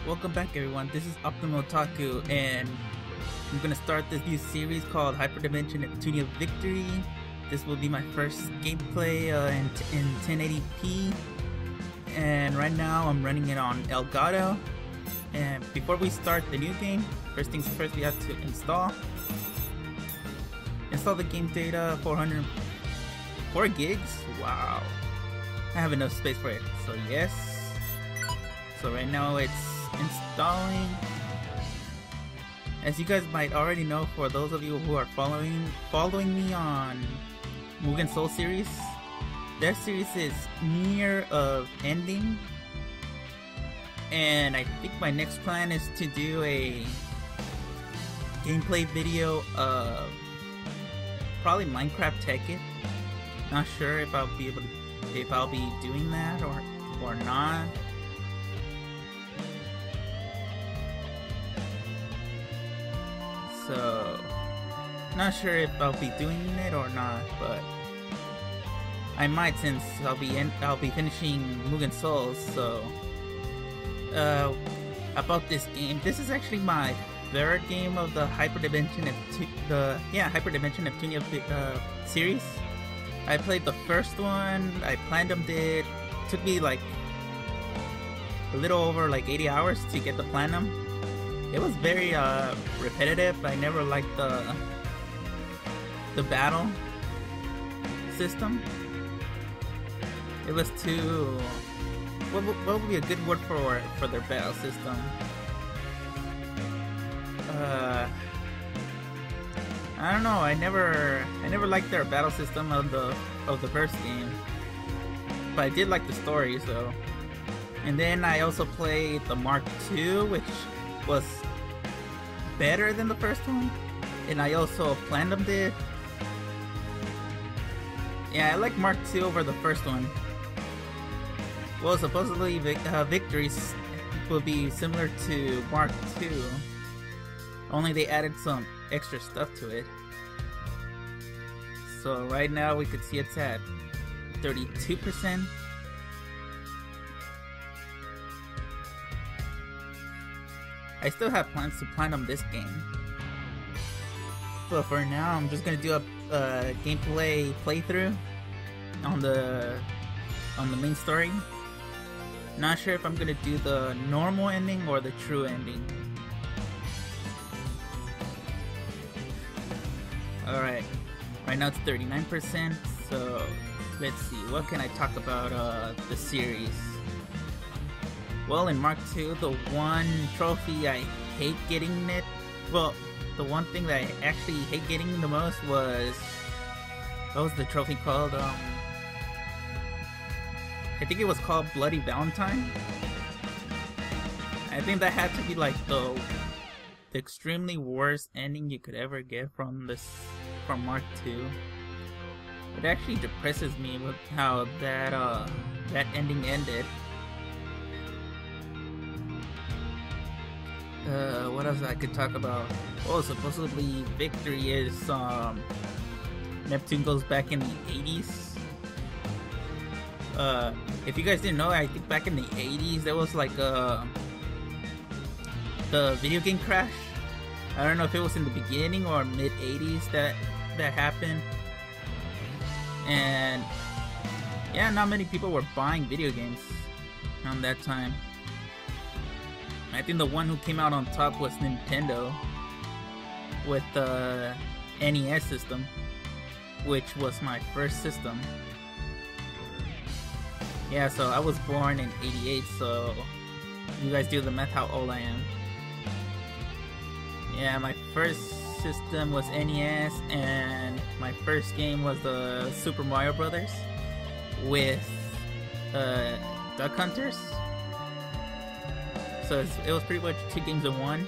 Welcome back everyone, this is Otaku and I'm gonna start this new series called Hyperdimension Neptunia Victory. This will be my first gameplay in 1080p, and right now I'm running it on Elgato. And before we start the new game, first things first, we have to install the game data. 4 gigs. Wow, I have enough space for it, so yes. So right now it's installing. As you guys might already know, for those of you who are following me on Mugen Soul series, their series is near of ending, and I think my next plan is to do a gameplay video of probably Minecraft Tekken. Not sure if I'll be doing that or not. So, not sure if I'll be doing it or not, but I might, since I'll be finishing Mugen Soul. So, about this game, this is actually my third game of the Hyperdimension Neptunia series. I played the first one. I platinumed it. Took me like a little over 80 hours to get the platinum. It was very repetitive. I never liked the battle system. It was too... What would be a good word for their battle system? I don't know. I never liked their battle system of the first game, but I did like the story. So, and then I also played the Mark II, which was better than the first one, and I also platinumed it. Yeah, I like Mark II over the first one. Well, supposedly Victories will be similar to Mark II, only they added some extra stuff to it. So right now we could see it's at 32%. I still have plans to platinum this game, but for now I'm just gonna do a gameplay playthrough on the main story. Not sure if I'm gonna do the normal ending or the true ending. Alright, right now it's 39%, so let's see, what can I talk about the series? Well, in Mark II, the one trophy I hate getting it, well, the one thing that I actually hate getting the most was, what was the trophy called? I think it was called Bloody Valentine. I think that had to be like the extremely worst ending you could ever get from Mark II. It actually depresses me with how that ending ended. What else I could talk about? Oh, supposedly Victory is Neptune goes back in the 80s. If you guys didn't know, I think back in the 80s there was like the video game crash. I don't know if it was in the beginning or mid 80s that happened. And yeah, not many people were buying video games around that time. I think the one who came out on top was Nintendo with the NES system, which was my first system. Yeah, so I was born in 88, so you guys do the math how old I am. Yeah, my first system was NES, and my first game was the Super Mario Brothers with Duck Hunters. So it was pretty much 2 games in one.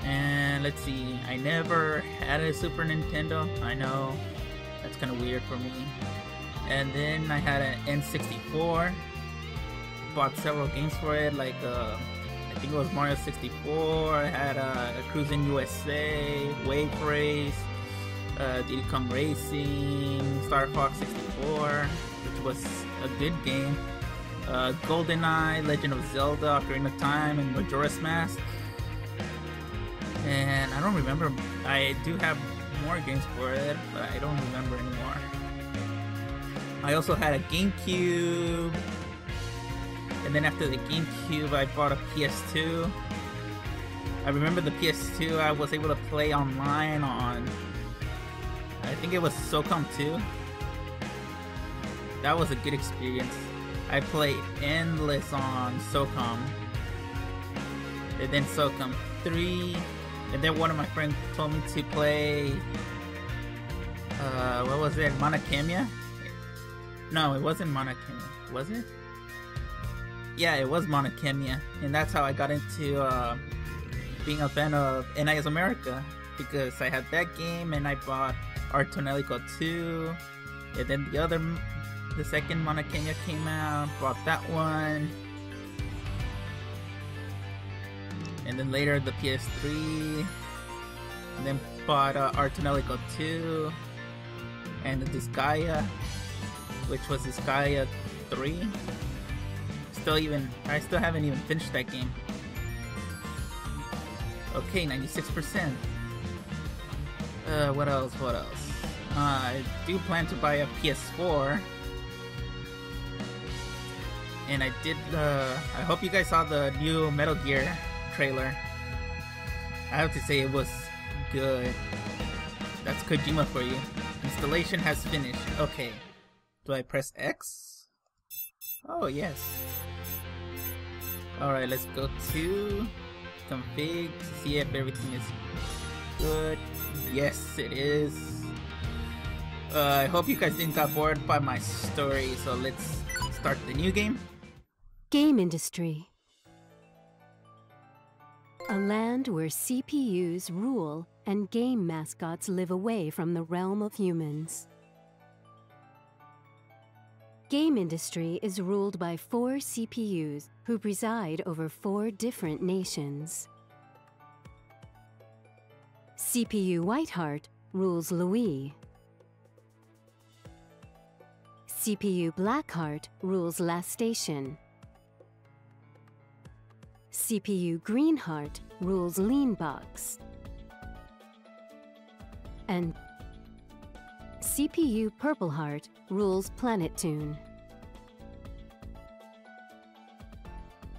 And let's see, I never had a Super Nintendo. I know, that's kind of weird for me. And then I had an N64. Bought several games for it, like I think it was Mario 64. I had Cruis'n USA, Wave Race, Diddy Kong Racing, Star Fox 64, which was a good game. GoldenEye, Legend of Zelda, Ocarina of Time, and Majora's Mask. And I don't remember. I do have more games for it, but I don't remember anymore. I also had a GameCube, and then after the GameCube, I bought a PS2. I remember the PS2. I was able to play online on, I think it was SOCOM 2. That was a good experience. I played endless on SOCOM, and then SOCOM 3, and then one of my friends told me to play, what was it, Monokemia? No, it wasn't Monokemia, was it? Yeah, it was Monokemia, and that's how I got into being a fan of NIS America, because I had that game, and I bought Art Tonelico 2, and then the second Monokemia came out, bought that one, and then later the PS3, and then bought Art Tonelico 2, and the Disgaea, which was Disgaea 3. I still haven't even finished that game. Okay, 96%. What else? I do plan to buy a PS4. And I did, I hope you guys saw the new Metal Gear trailer. I have to say it was good. That's Kojima for you. Installation has finished. Okay. Do I press X? Oh, yes. Alright, let's go to config to see if everything is good. Yes, it is. I hope you guys didn't get bored by my story, so let's start the new game. Gameindustri. A land where CPUs rule and game mascots live away from the realm of humans. Gameindustri is ruled by 4 CPUs who preside over 4 different nations. CPU Whiteheart rules Louis. CPU Blackheart rules La Station. CPU Greenheart rules Leanbox. And CPU Purpleheart rules Planetune.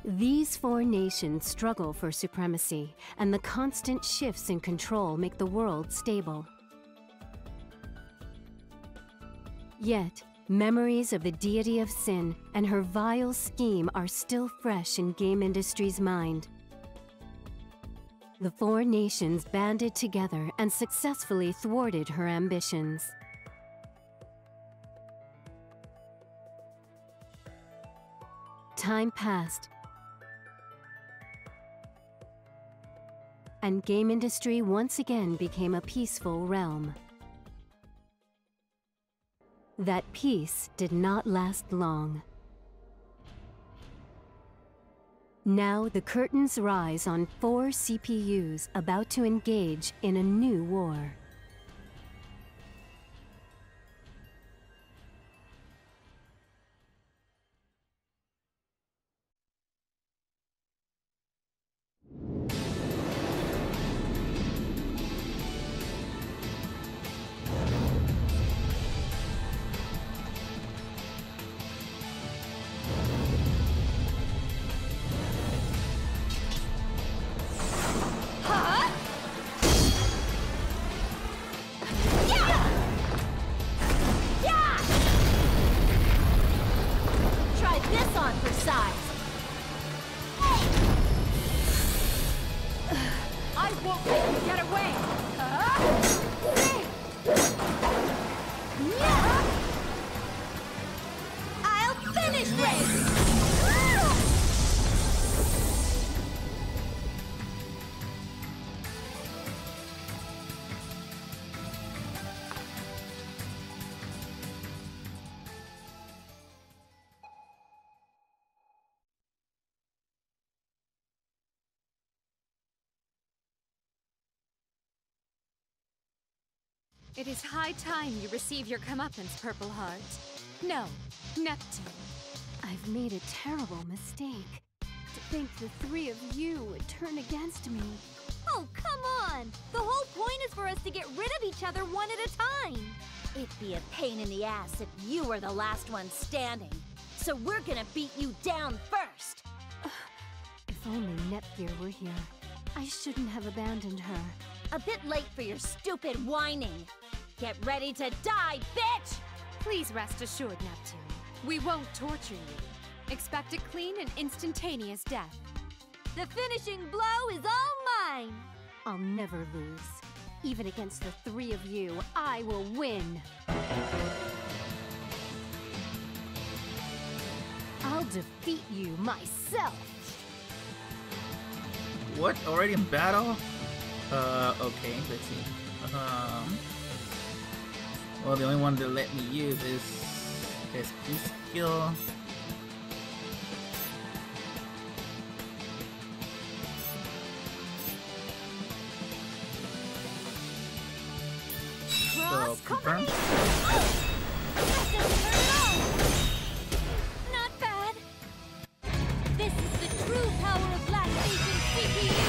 These 4 nations struggle for supremacy, and the constant shifts in control make the world stable. Yet, memories of the deity of sin and her vile scheme are still fresh in Gameindustri's mind. The 4 nations banded together and successfully thwarted her ambitions. Time passed, and Gameindustri once again became a peaceful realm. That peace did not last long. Now the curtains rise on 4 CPUs about to engage in a new war. It is high time you receive your comeuppance, Purple Heart. No, Neptune. I've made a terrible mistake. To think the three of you would turn against me. Oh, come on! The whole point is for us to get rid of each other one at a time! It'd be a pain in the ass if you were the last one standing. So we're gonna beat you down first! If only Netgear were here. I shouldn't have abandoned her. A bit late for your stupid whining. Get ready to die, bitch! Please rest assured, Neptune. We won't torture you. Expect a clean and instantaneous death. The finishing blow is all mine! I'll never lose. Even against the three of you, I will win. I'll defeat you myself. What? Already in battle? Okay, let's see. Well, the only one that let me use is SP skill. So, confirm. Not bad. This is the true power of Black Station CPU.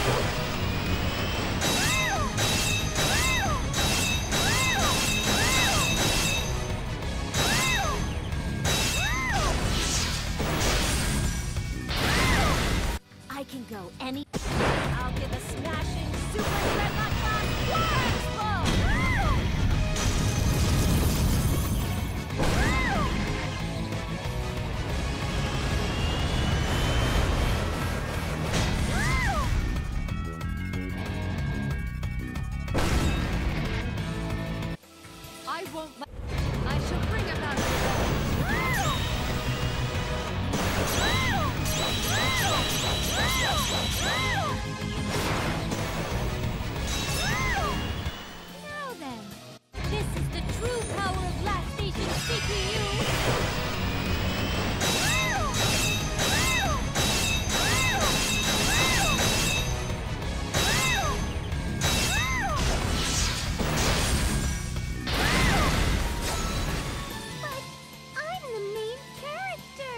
I can go any. I'll give a smashing super dreadnought blast blast blow. I won't let. I shall bring about Now then, this is the true power of Last Station CPU. But I'm the main character.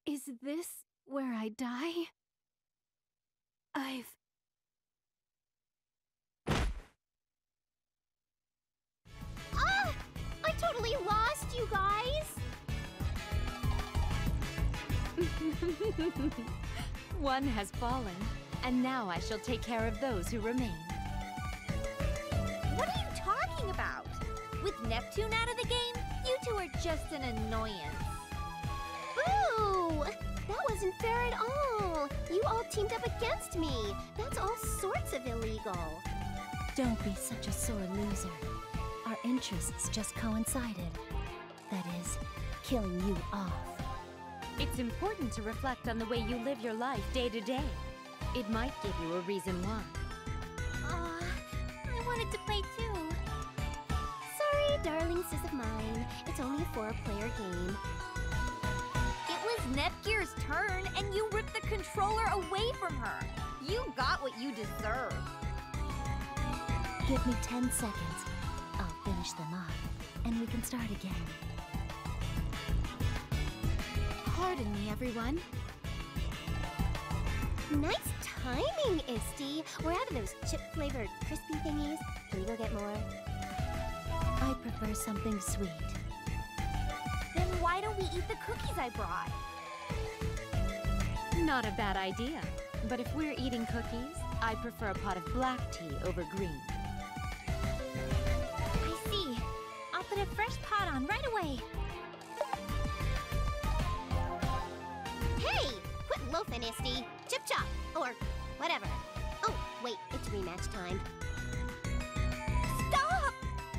Is this where I die? Ah! I totally lost you guys! One has fallen, and now I shall take care of those who remain. What are you talking about? With Neptune out of the game, you two are just an annoyance. Boo! That wasn't fair at all. You all teamed up against me. That's all sorts of illegal. Don't be such a sore loser. Our interests just coincided. That is, killing you off. It's important to reflect on the way you live your life day to day. It might give you a reason why. I wanted to play too. Sorry, darling sis of mine. It's only a 4-player game. It was Netgear's turn, and you ripped the controller away from her. You got what you deserve. Give me 10 seconds. I'll finish them off, and we can start again. Pardon me, everyone. Nice timing, Isty. We're out of those chip-flavored crispy thingies. Can we go get more? I prefer something sweet. Then why don't we eat the cookies I brought? Not a bad idea. But if we're eating cookies, I prefer a pot of black tea over green. I see. I'll put a fresh pot on right away. Hey! Quit loafing, Isty. Chip chop! Or whatever. Oh, wait, it's rematch time. Stop!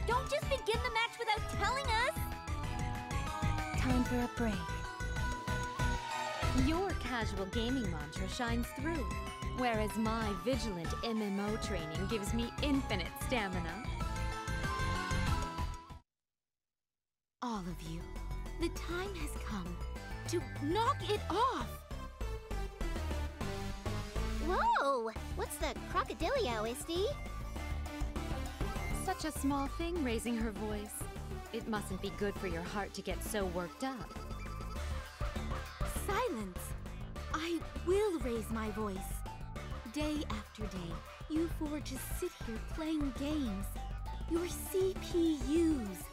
Don't just begin the match without telling us! Time for a break. Your casual gaming mantra shines through, whereas my vigilant MMO training gives me infinite stamina. All of you, the time has come to knock it off! Whoa! What's the crocodilio, Isty? Such a small thing raising her voice. It mustn't be good for your heart to get so worked up. Silence! I will raise my voice. Day after day, you four just sit here playing games. Your CPUs.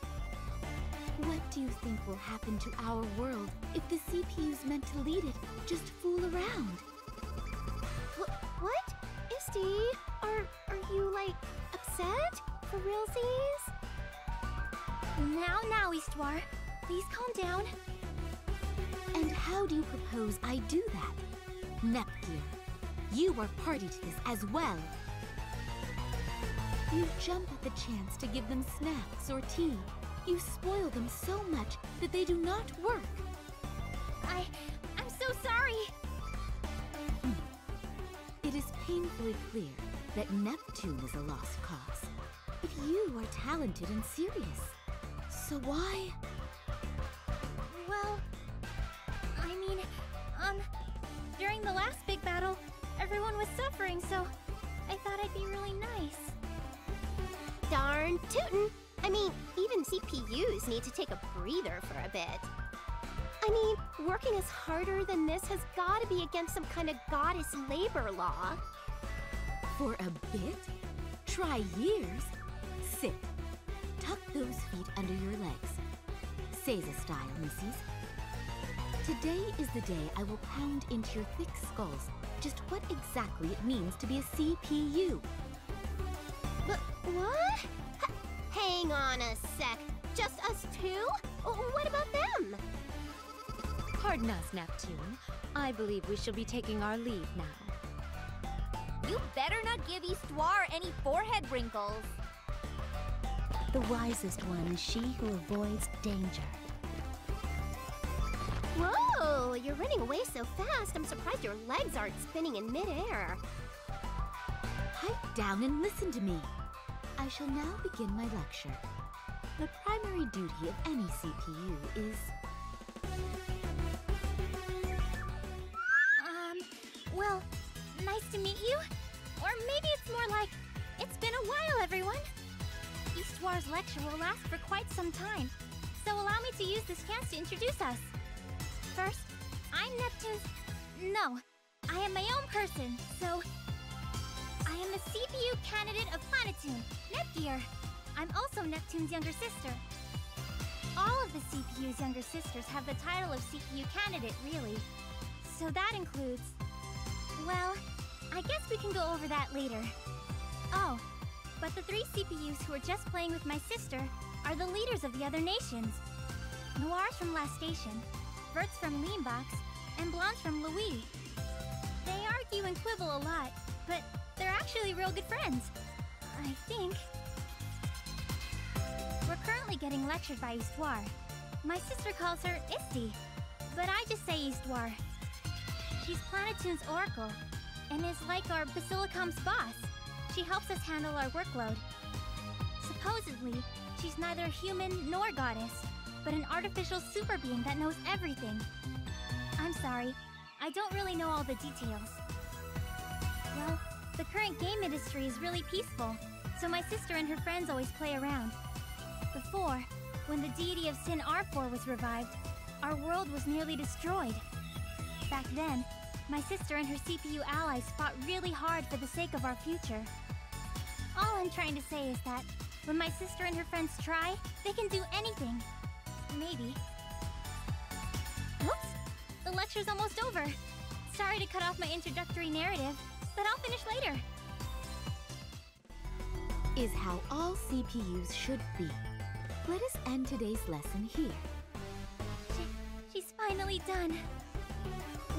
What do you think will happen to our world if the CPUs meant to lead it just fool around? What? Isti, are you, like, upset? For realsies? Now, Histoire. Please calm down. And how do you propose I do that? Nepgear, you are party to this as well. You jump at the chance to give them snacks or tea. You spoil them so much that they do not work. I'm so sorry. It is painfully clear that Neptune is a lost cause. But you are talented and serious. So why? Well, I mean, during the last big battle, everyone was suffering, so I thought I'd be really nice. Darn tootin'! I mean, even CPUs need to take a breather for a bit. I mean, working as harder than this has got to be against some kind of goddess labor law. For a bit? Try years? Sit. Tuck those feet under your legs. Seiza style, missies. Today is the day I will pound into your thick skulls just what exactly it means to be a CPU. But what? Hang on a sec. Just us two? What about them? Pardon us, Neptune. I believe we shall be taking our leave now. You better not give Histoire any forehead wrinkles. The wisest one is she who avoids danger. Whoa, you're running away so fast, I'm surprised your legs aren't spinning in midair. Pipe down and listen to me. I shall now begin my lecture. The primary duty of any CPU is... Well, nice to meet you. Or maybe it's more like, it's been a while, everyone. Histoire's lecture will last for quite some time, so allow me to use this chance to introduce us. First, I'm Neptune's... No, I am my own person, so... I am the CPU candidate of Planetoon, Nepgear. I'm also Neptune's younger sister. All of the CPU's younger sisters have the title of CPU candidate, really. So that includes... Well, I guess we can go over that later. Oh, but the 3 CPUs who are just playing with my sister are the leaders of the other nations. Noir's from Last Station, Vert's from Leanbox, and Blonde's from Louis. They argue and quibble a lot, but they're actually real good friends. I think. We're currently getting lectured by Histoire. My sister calls her Isti, but I just say Histoire. She's Planetoon's Oracle, and is like our Basilicom's boss. She helps us handle our workload. Supposedly, she's neither human nor goddess, but an artificial super being that knows everything. I'm sorry, I don't really know all the details. Well, the current game industry is really peaceful, so my sister and her friends always play around. Before, when the deity of sin R4 was revived, our world was nearly destroyed. Back then, my sister and her CPU allies fought really hard for the sake of our future. All I'm trying to say is that, when my sister and her friends try, they can do anything. Maybe. Oops! The lecture's almost over. Sorry to cut off my introductory narrative, but I'll finish later. Is how all CPUs should be. Let us end today's lesson here. She's finally done.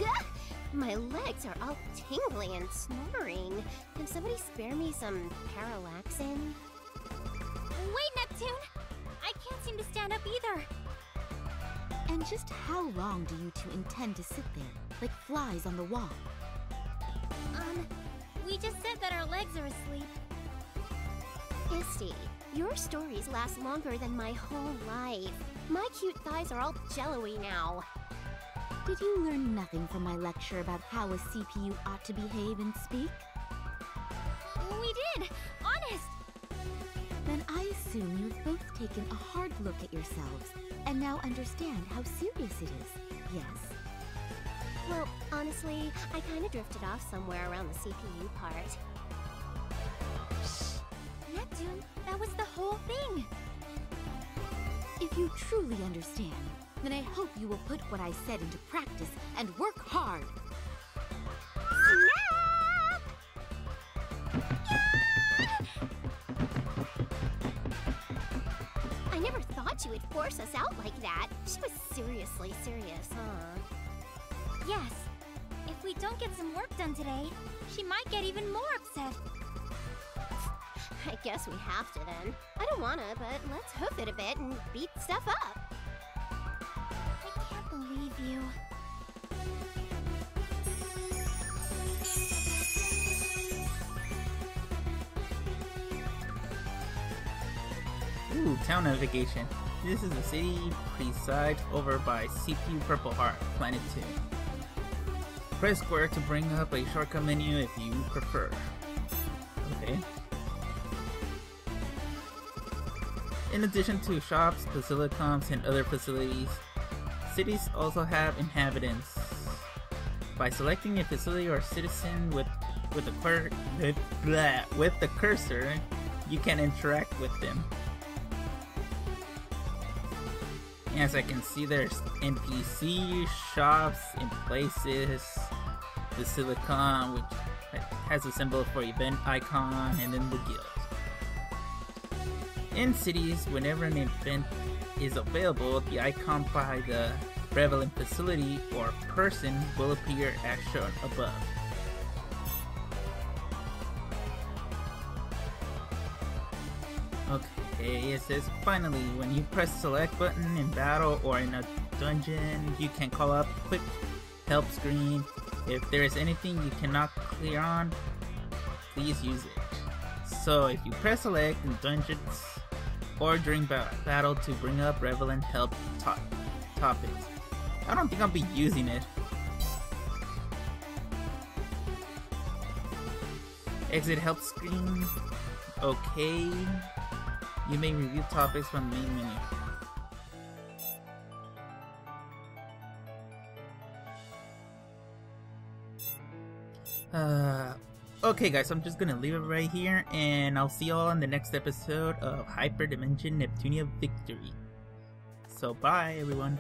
Gah! My legs are all tingly and snoring. Can somebody spare me some parallaxin? Wait, Neptune! I can't seem to stand up either. And just how long do you two intend to sit there, like flies on the wall? We just said that our legs are asleep. Isti, your stories last longer than my whole life. My cute thighs are all jello-y now. Did you learn nothing from my lecture about how a CPU ought to behave and speak? We did! Honest! Then I assume you've both taken a hard look at yourselves and now understand how serious it is, yes? Well, honestly, I kind of drifted off somewhere around the CPU part. Shh! Neptune, that was the whole thing! If you truly understand, then I hope you will put what I said into practice and work hard. Snap! I never thought she would force us out like that. She was seriously serious, huh? Yes. If we don't get some work done today, she might get even more upset. I guess we have to then. I don't wanna, but let's hoof it a bit and beat stuff up. I can't believe you. Ooh, town navigation. This is a city presided over by CPU Purple Heart, Planet 2. Press square to bring up a shortcut menu if you prefer. Okay. In addition to shops, basilicums, and other facilities, cities also have inhabitants. By selecting a facility or citizen with the cursor, you can interact with them. As I can see, there's NPC shops in places, the Silicon, which has a symbol for event icon, and then the guild. In cities, whenever an event is available, the icon by the prevalent facility or person will appear as shown above. Okay, it says finally, when you press select button in battle or in a dungeon, you can call up quick help screen. If there is anything you cannot clear on, please use it. So if you press select in dungeons or during battle to bring up relevant help topics. I don't think I'll be using it. Exit help screen. Okay. You may review topics from the main menu. Okay guys, so I'm just gonna leave it right here, and I'll see y'all in the next episode of Hyperdimension Neptunia Victory. So bye everyone.